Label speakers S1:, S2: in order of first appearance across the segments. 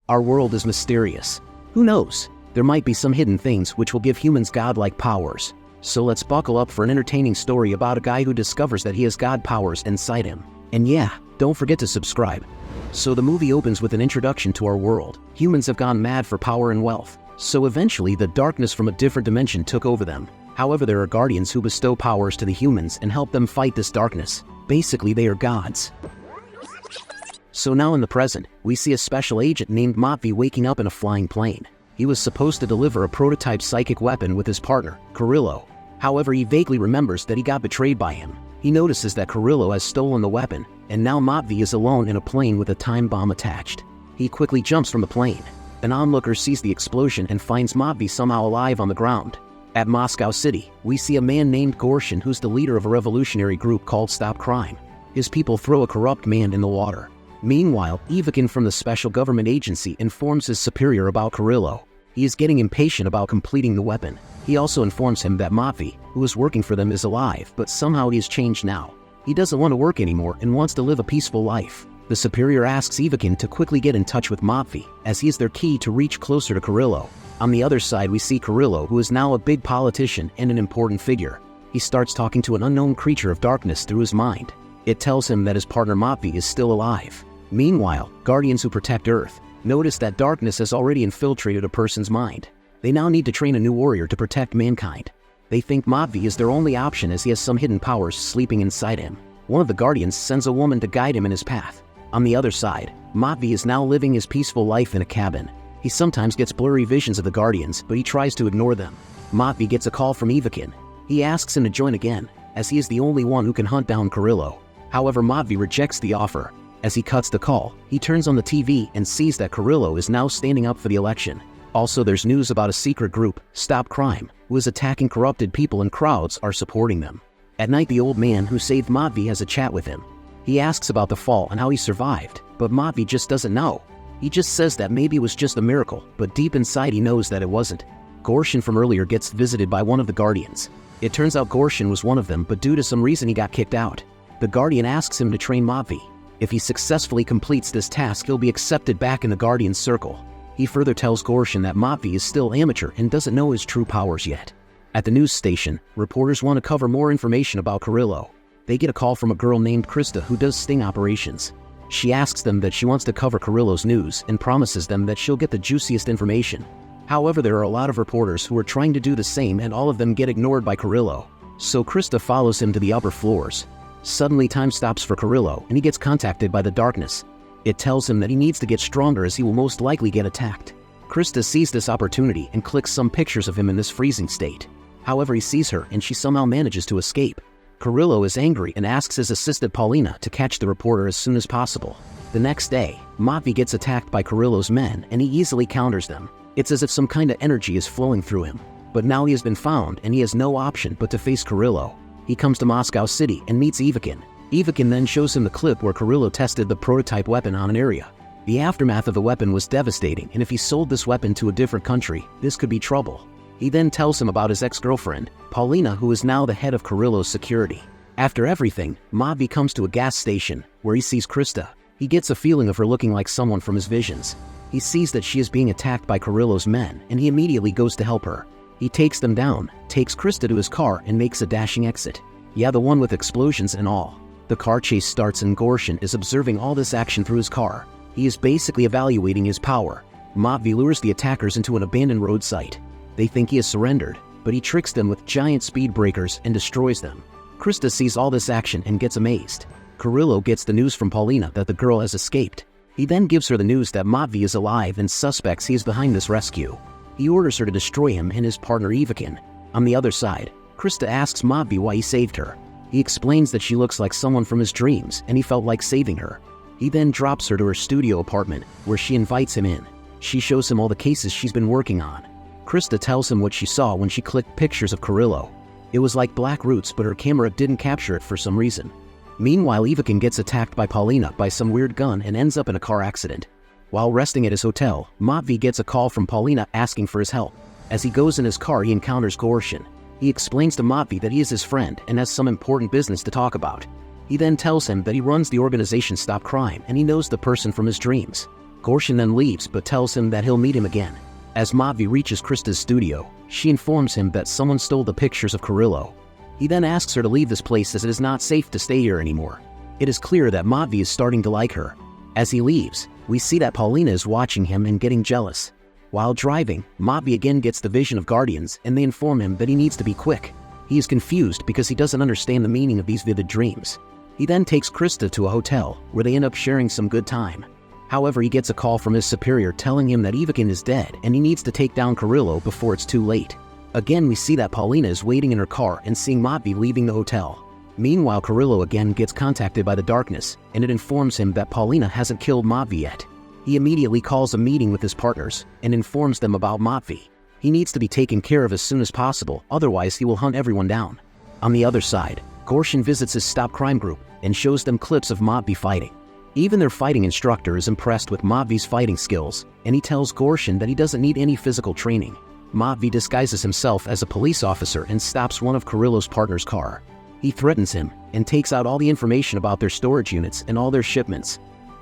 S1: Our world is mysterious. Who knows? There might be some hidden things which will give humans godlike powers. So let's buckle up for an entertaining story about a guy who discovers that he has god powers inside him. And yeah, don't forget to subscribe. So the movie opens with an introduction to our world. Humans have gone mad for power and wealth. So eventually the darkness from a different dimension took over them. However, there are guardians who bestow powers to the humans and help them fight this darkness. Basically, they are gods. So now in the present, we see a special agent named Move waking up in a flying plane. He was supposed to deliver a prototype psychic weapon with his partner, Carrillo. However, he vaguely remembers that he got betrayed by him. He notices that Carrillo has stolen the weapon, and now Move is alone in a plane with a time bomb attached. He quickly jumps from the plane. An onlooker sees the explosion and finds Move somehow alive on the ground. At Moscow City, we see a man named Gorshin who's the leader of a revolutionary group called Stop Crime. His people throw a corrupt man in the water. Meanwhile, Ivakin from the special government agency informs his superior about Carrillo. He is getting impatient about completing the weapon. He also informs him that Move, who is working for them, is alive, but somehow he has changed now. He doesn't want to work anymore and wants to live a peaceful life. The superior asks Ivakin to quickly get in touch with Move, as he is their key to reach closer to Carrillo. On the other side, we see Carrillo, who is now a big politician and an important figure. He starts talking to an unknown creature of darkness through his mind. It tells him that his partner Move is still alive. Meanwhile, guardians who protect Earth notice that darkness has already infiltrated a person's mind. They now need to train a new warrior to protect mankind. They think Move is their only option as he has some hidden powers sleeping inside him. One of the guardians sends a woman to guide him in his path. On the other side, Move is now living his peaceful life in a cabin. He sometimes gets blurry visions of the guardians, but he tries to ignore them. Move gets a call from Ivakin. He asks him to join again, as he is the only one who can hunt down Carrillo. However, Move rejects the offer. As he cuts the call, he turns on the TV and sees that Carrillo is now standing up for the election. Also, there's news about a secret group, Stop Crime, who is attacking corrupted people, and crowds are supporting them. At night, the old man who saved Move has a chat with him. He asks about the fall and how he survived, but Move just doesn't know. He just says that maybe it was just a miracle, but deep inside he knows that it wasn't. Gorshin from earlier gets visited by one of the guardians. It turns out Gorshin was one of them, but due to some reason he got kicked out. The guardian asks him to train Move. If he successfully completes this task, he'll be accepted back in the Guardian's circle. He further tells Gorshin that Move is still amateur and doesn't know his true powers yet. At the news station, reporters want to cover more information about Carrillo. They get a call from a girl named Krista who does sting operations. She asks them that she wants to cover Carrillo's news and promises them that she'll get the juiciest information. However, there are a lot of reporters who are trying to do the same, and all of them get ignored by Carrillo. So Krista follows him to the upper floors. Suddenly, time stops for Carrillo and he gets contacted by the darkness. It tells him that he needs to get stronger as he will most likely get attacked. Krista sees this opportunity and clicks some pictures of him in this freezing state. However, he sees her and she somehow manages to escape. Carrillo is angry and asks his assistant Paulina to catch the reporter as soon as possible. The next day, Move gets attacked by Carrillo's men and he easily counters them. It's as if some kind of energy is flowing through him. But now he has been found and he has no option but to face Carrillo. He comes to Moscow City and meets Ivakin. Ivakin then shows him the clip where Carrillo tested the prototype weapon on an area. The aftermath of the weapon was devastating, and if he sold this weapon to a different country, this could be trouble. He then tells him about his ex-girlfriend, Paulina, who is now the head of Carrillo's security. After everything, Move comes to a gas station, where he sees Krista. He gets a feeling of her looking like someone from his visions. He sees that she is being attacked by Carrillo's men, and he immediately goes to help her. He takes them down, takes Krista to his car, and makes a dashing exit. Yeah, the one with explosions and all. The car chase starts and Gorshin is observing all this action through his car. He is basically evaluating his power. Move lures the attackers into an abandoned road site. They think he has surrendered, but he tricks them with giant speed breakers and destroys them. Krista sees all this action and gets amazed. Carrillo gets the news from Paulina that the girl has escaped. He then gives her the news that Move is alive and suspects he is behind this rescue. He orders her to destroy him and his partner Ivakin. On the other side, Krista asks Move why he saved her. He explains that she looks like someone from his dreams and he felt like saving her. He then drops her to her studio apartment, where she invites him in. She shows him all the cases she's been working on. Krista tells him what she saw when she clicked pictures of Carrillo. It was like black roots, but her camera didn't capture it for some reason. Meanwhile, Ivakin gets attacked by Paulina by some weird gun and ends up in a car accident. While resting at his hotel, Move gets a call from Paulina asking for his help. As he goes in his car, he encounters Gorshin. He explains to Move that he is his friend and has some important business to talk about. He then tells him that he runs the organization Stop Crime and he knows the person from his dreams. Gorshin then leaves but tells him that he'll meet him again. As Mauve reaches Krista's studio, she informs him that someone stole the pictures of Carrillo. He then asks her to leave this place as it is not safe to stay here anymore. It is clear that Mauve is starting to like her. As he leaves, we see that Paulina is watching him and getting jealous. While driving, Mauve again gets the vision of guardians and they inform him that he needs to be quick. He is confused because he doesn't understand the meaning of these vivid dreams. He then takes Krista to a hotel where they end up sharing some good time. However, he gets a call from his superior telling him that Evakin is dead and he needs to take down Carrillo before it's too late. Again, we see that Paulina is waiting in her car and seeing Mauve leaving the hotel. Meanwhile, Carrillo again gets contacted by the darkness and it informs him that Paulina hasn't killed Mauve yet. He immediately calls a meeting with his partners and informs them about Mauve. He needs to be taken care of as soon as possible, otherwise he will hunt everyone down. On the other side, Gorshin visits his Stop Crime group and shows them clips of Mauve fighting. Even their fighting instructor is impressed with Mauve's fighting skills, and he tells Gorshin that he doesn't need any physical training. Mauve disguises himself as a police officer and stops one of Carrillo's partner's car. He threatens him and takes out all the information about their storage units and all their shipments.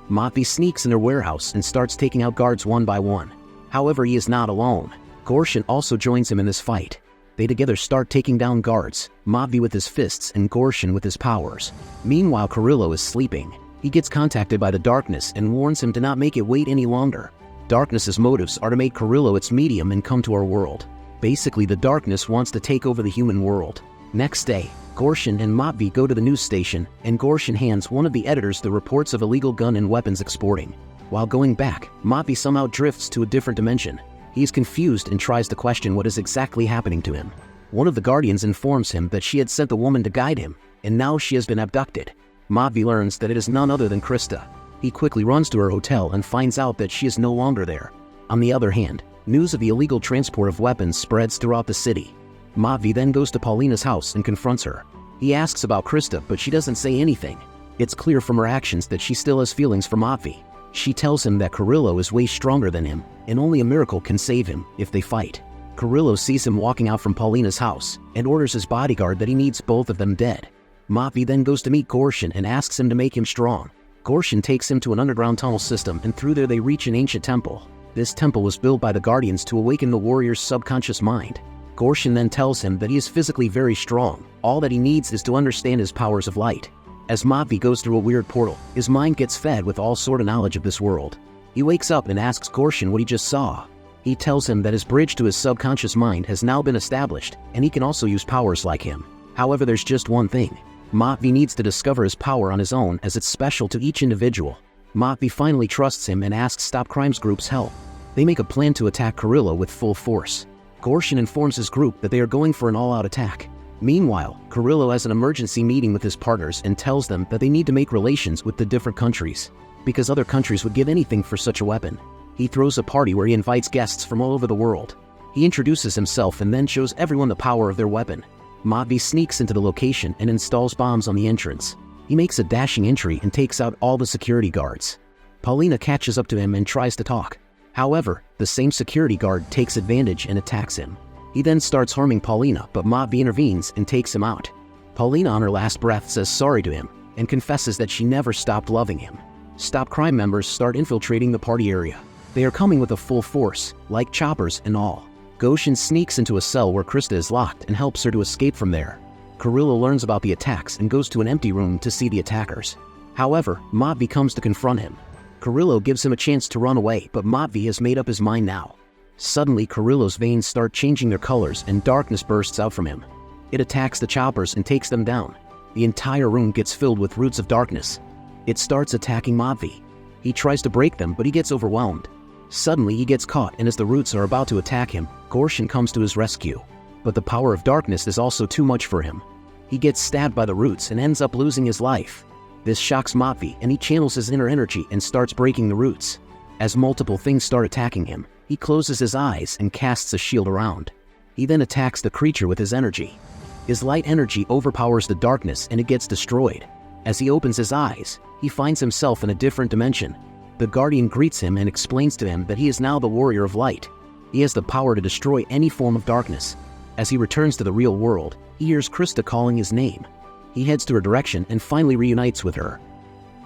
S1: Mauve sneaks in their warehouse and starts taking out guards one by one. However, he is not alone. Gorshin also joins him in this fight. They together start taking down guards, Mauve with his fists and Gorshin with his powers. Meanwhile, Carrillo is sleeping. He gets contacted by the darkness and warns him to not make it wait any longer. Darkness's motives are to make Carrillo its medium and come to our world. Basically, the darkness wants to take over the human world. Next day, Gorshin and Mauve go to the news station and Gorshin hands one of the editors the reports of illegal gun and weapons exporting. While going back, Mauve somehow drifts to a different dimension. He is confused and tries to question what is exactly happening to him. One of the guardians informs him that she had sent the woman to guide him, and now she has been abducted. Mauve learns that it is none other than Krista. He quickly runs to her hotel and finds out that she is no longer there. On the other hand, news of the illegal transport of weapons spreads throughout the city. Mauve then goes to Paulina's house and confronts her. He asks about Krista, but she doesn't say anything. It's clear from her actions that she still has feelings for Mauve. She tells him that Carrillo is way stronger than him, and only a miracle can save him if they fight. Carrillo sees him walking out from Paulina's house and orders his bodyguard that he needs both of them dead. Mauve then goes to meet Gorshin and asks him to make him strong. Gorshin takes him to an underground tunnel system, and through there they reach an ancient temple. This temple was built by the Guardians to awaken the warrior's subconscious mind. Gorshin then tells him that he is physically very strong. All that he needs is to understand his powers of light. As Mauve goes through a weird portal, his mind gets fed with all sort of knowledge of this world. He wakes up and asks Gorshin what he just saw. He tells him that his bridge to his subconscious mind has now been established, and he can also use powers like him. However, there's just one thing. Mauve needs to discover his power on his own, as it's special to each individual. Mauve finally trusts him and asks Stop Crimes Group's help. They make a plan to attack Carrillo with full force. Gorshin informs his group that they are going for an all-out attack. Meanwhile, Carrillo has an emergency meeting with his partners and tells them that they need to make relations with the different countries, because other countries would give anything for such a weapon. He throws a party where he invites guests from all over the world. He introduces himself and then shows everyone the power of their weapon. Mauve sneaks into the location and installs bombs on the entrance. He makes a dashing entry and takes out all the security guards. Paulina catches up to him and tries to talk. However, the same security guard takes advantage and attacks him. He then starts harming Paulina, but Mauve intervenes and takes him out. Paulina on her last breath says sorry to him and confesses that she never stopped loving him. Stop Crime members start infiltrating the party area. They are coming with a full force, like choppers and all. Gorshin sneaks into a cell where Krista is locked and helps her to escape from there. Carrillo learns about the attacks and goes to an empty room to see the attackers. However, Mauve comes to confront him. Carrillo gives him a chance to run away, but Mauve has made up his mind now. Suddenly, Carrillo's veins start changing their colors and darkness bursts out from him. It attacks the choppers and takes them down. The entire room gets filled with roots of darkness. It starts attacking Mauve. He tries to break them, but he gets overwhelmed. Suddenly, he gets caught, and as the roots are about to attack him, Gorshin comes to his rescue. But the power of darkness is also too much for him. He gets stabbed by the roots and ends up losing his life. This shocks Mauve, and he channels his inner energy and starts breaking the roots. As multiple things start attacking him, he closes his eyes and casts a shield around. He then attacks the creature with his energy. His light energy overpowers the darkness and it gets destroyed. As he opens his eyes, he finds himself in a different dimension. The Guardian greets him and explains to him that he is now the Warrior of Light. He has the power to destroy any form of darkness. As he returns to the real world, he hears Krista calling his name. He heads to her direction and finally reunites with her.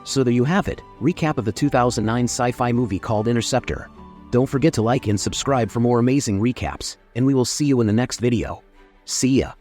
S1: So there you have it, recap of the 2009 sci-fi movie called Interceptor. Don't forget to like and subscribe for more amazing recaps, and we will see you in the next video. See ya.